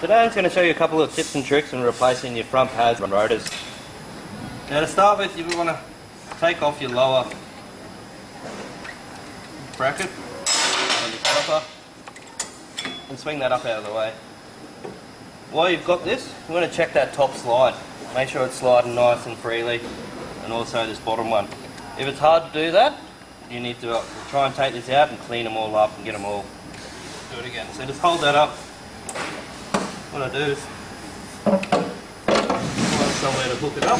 Today I'm just going to show you a couple of tips and tricks in replacing your front pads and rotors. Now to start with, you want to take off your lower bracket on your caliper and swing that up out of the way. While you've got this, you want to check that top slide. Make sure it's sliding nice and freely, and also this bottom one. If it's hard to do that, you need to try and take this out and clean them all up and get them all. Do it again. So just hold that up. What I do is find somewhere to hook it up,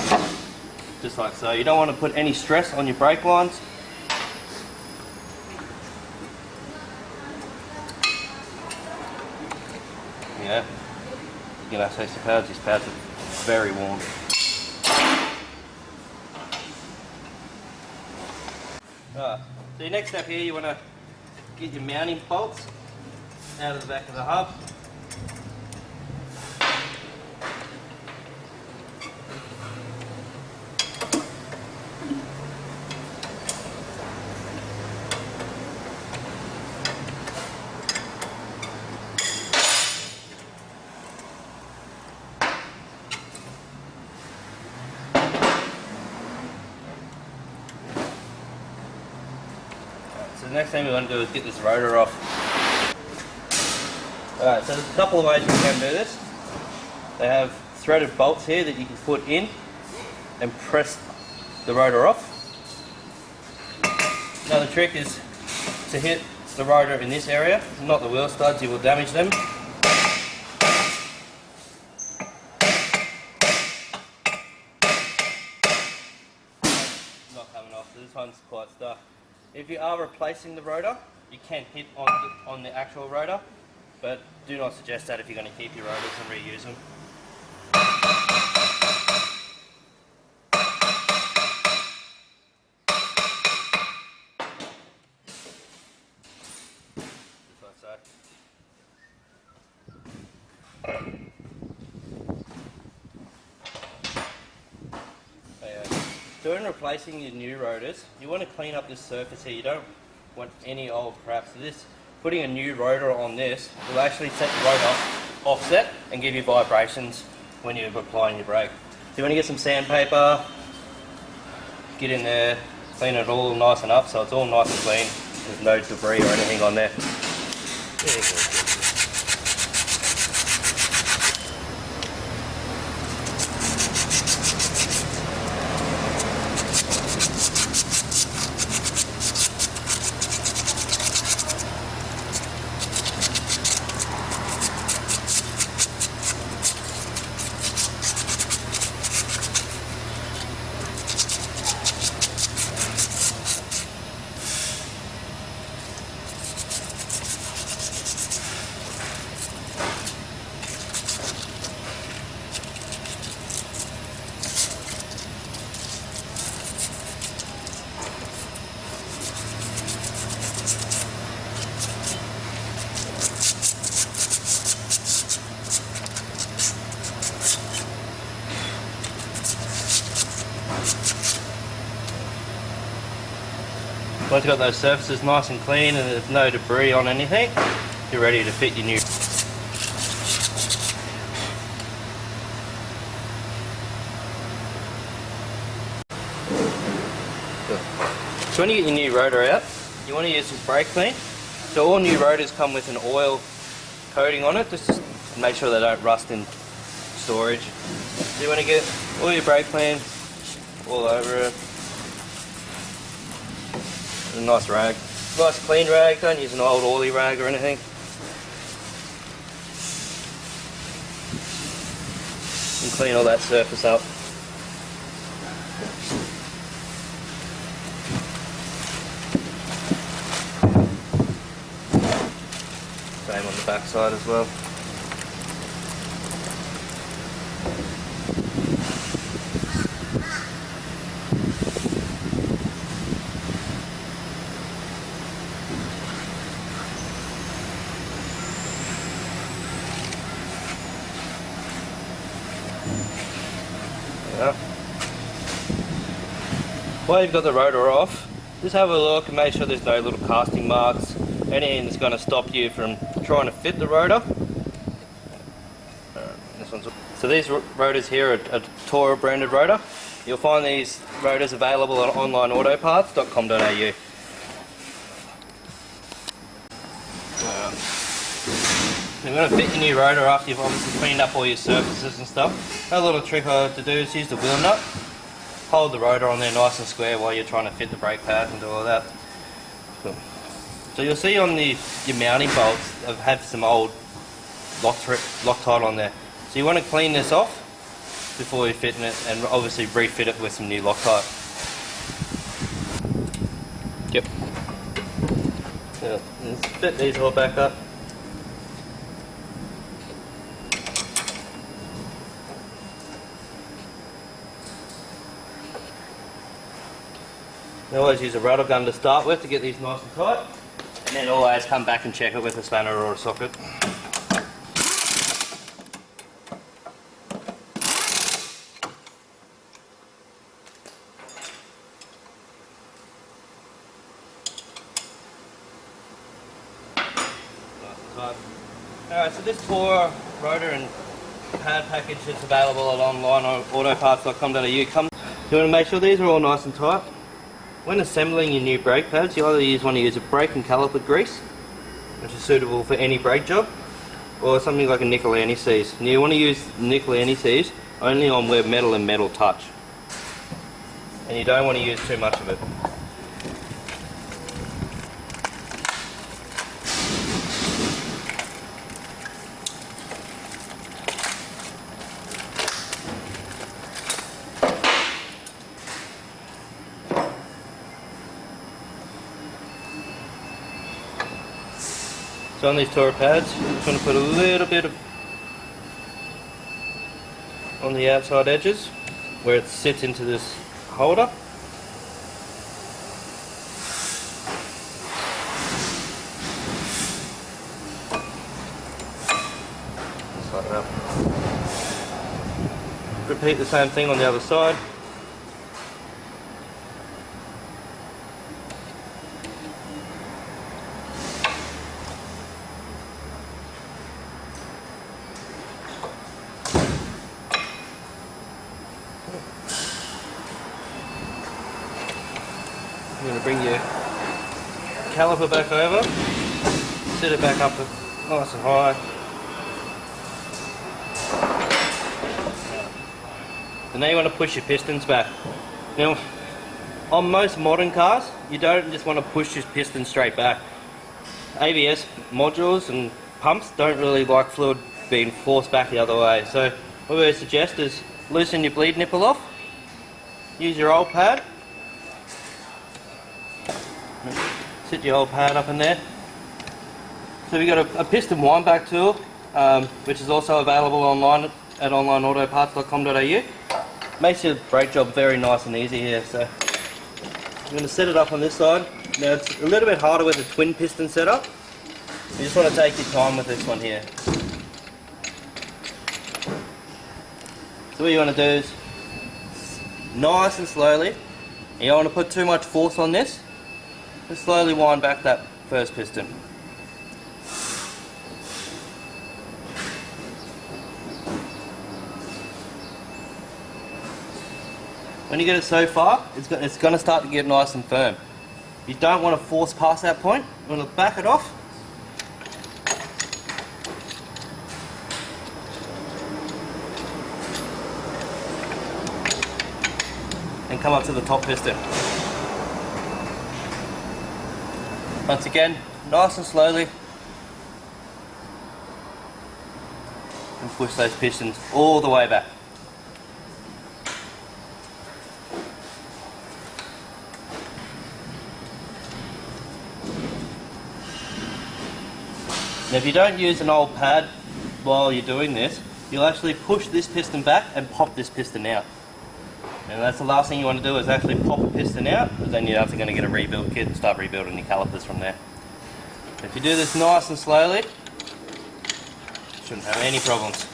just like so. You don't want to put any stress on your brake lines. Yeah, you can access the pads. These pads are very warm. Alright, so your next step here, you want to get your mounting bolts out of the back of the hub. So the next thing we want to do is get this rotor off. Alright, so there's a couple of ways you can do this. They have threaded bolts here that you can put in and press the rotor off. Another trick is to hit the rotor in this area, not the wheel studs, you will damage them. Not coming off, so this one's quite stuck. If you are replacing the rotor, you can hit on the actual rotor, but do not suggest that if you're going to keep your rotors and reuse them. Just like so. So in replacing your new rotors, you want to clean up this surface here. You don't want any old crap. So this, putting a new rotor on this will actually set the rotor offset and give you vibrations when you're applying your brake. So you want to get some sandpaper, get in there, clean it all nice and up so it's all nice and clean. There's no debris or anything on there. There you go. Once you've got those surfaces nice and clean and there's no debris on anything, you're ready to fit your new. So when you get your new rotor out, you want to use some brake clean. So all new rotors come with an oil coating on it, just to make sure they don't rust in storage. So you want to get all your brake clean all over it. A nice rag. Nice clean rag, don't use an old oily rag or anything. And clean all that surface up. Same on the back side as well. While you've got the rotor off, just have a look and make sure there's no little casting marks, anything that's going to stop you from trying to fit the rotor. ones. So these rotors here are a TORA branded rotor. You'll find these rotors available on onlineautoparts.com.au. You're going to fit your new rotor after you've obviously cleaned up all your surfaces and stuff. Another little trick I like to do is use the wheel nut. Hold the rotor on there nice and square while you're trying to fit the brake pads and do all that. Cool. So you'll see on your mounting bolts, I've had some old Loctite on there. So you want to clean this off before you fit it, and obviously refit it with some new Loctite. Yep. Yeah, let's fit these all back up. You always use a rattle gun to start with to get these nice and tight, and then always come back and check it with a spanner or a socket. Alright, so this TORA rotor and pad package is available at onlineautoparts.com.au. You want to make sure these are all nice and tight. When assembling your new brake pads, you either want to use a brake and caliper grease, which is suitable for any brake job, or something like a nickel anti-seize. Now you want to use nickel anti-seize only on where metal and metal touch, and you don't want to use too much of it. So on these TORA pads, I'm just going to put a little bit of on the outside edges where it sits into this holder. Just like that. Repeat the same thing on the other side. You're going to bring your caliper back over, set it back up nice and high. And now you want to push your pistons back. Now, on most modern cars, you don't just want to push your piston straight back. ABS modules and pumps don't really like fluid being forced back the other way. So what we suggest is loosen your bleed nipple off, use your old pad, sit your old pad up in there. So we've got a piston wind back tool, which is also available online at onlineautoparts.com.au. Makes your brake job very nice and easy here. So I'm going to set it up on this side. Now it's a little bit harder with a twin piston setup. You just want to take your time with this one here. So what you want to do is nice and slowly. You don't want to put too much force on this. Just slowly wind back that first piston. When you get it so far, it's going to start to get nice and firm. You don't want to force past that point. You want to back it off. And come up to the top piston. Once again, nice and slowly, and push those pistons all the way back. Now if you don't use an old pad while you're doing this, you'll actually push this piston back and pop this piston out. And that's the last thing you want to do, is actually pop a piston out, because then you're actually going to get a rebuild kit and start rebuilding your calipers from there. If you do this nice and slowly, shouldn't have any problems.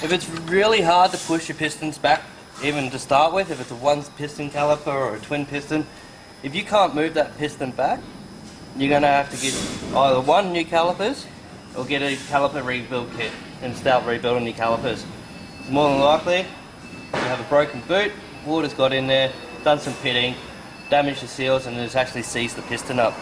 If it's really hard to push your pistons back, even to start with, if it's a one piston caliper or a twin piston, if you can't move that piston back, you're going to have to get either one, new calipers, or get a caliper rebuild kit and start rebuilding your calipers. More than likely, you have a broken boot, water's got in there, done some pitting, damaged the seals, and it's actually seized the piston up.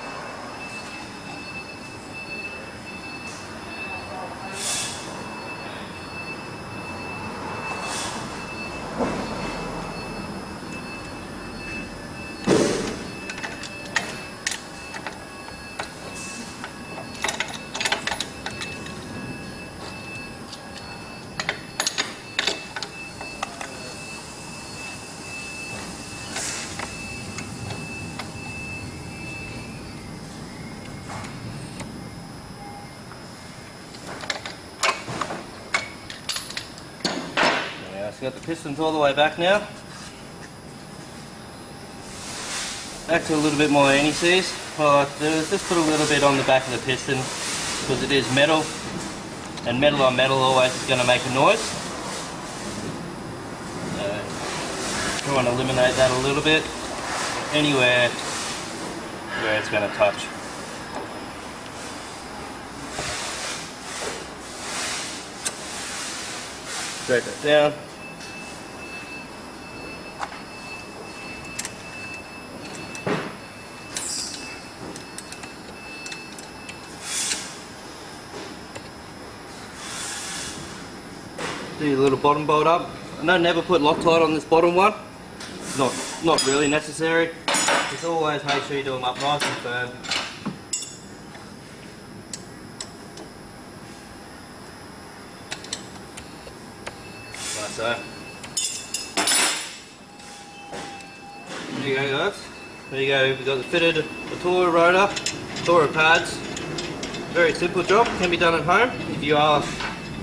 So got the pistons all the way back now. Back to a little bit more anti-seize. What I like to do is just put a little bit on the back of the piston because it is metal, and metal on metal always is going to make a noise. Try and eliminate that a little bit anywhere where it's going to touch. Straight that down. Do your little bottom bolt up. I don't never put Loctite on this bottom one. Not really necessary. Just always make sure you do them up nice and firm. Like so. There you go, guys. There you go. We've got the fitted the Tora rotor, Tora pads. Very simple job. Can be done at home if you are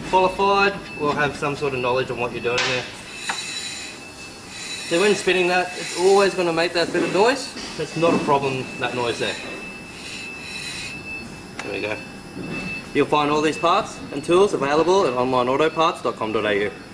qualified or have some sort of knowledge on what you're doing there. So when spinning that, it's always going to make that bit of noise. That's not a problem, that noise there. There we go. You'll find all these parts and tools available at onlineautoparts.com.au.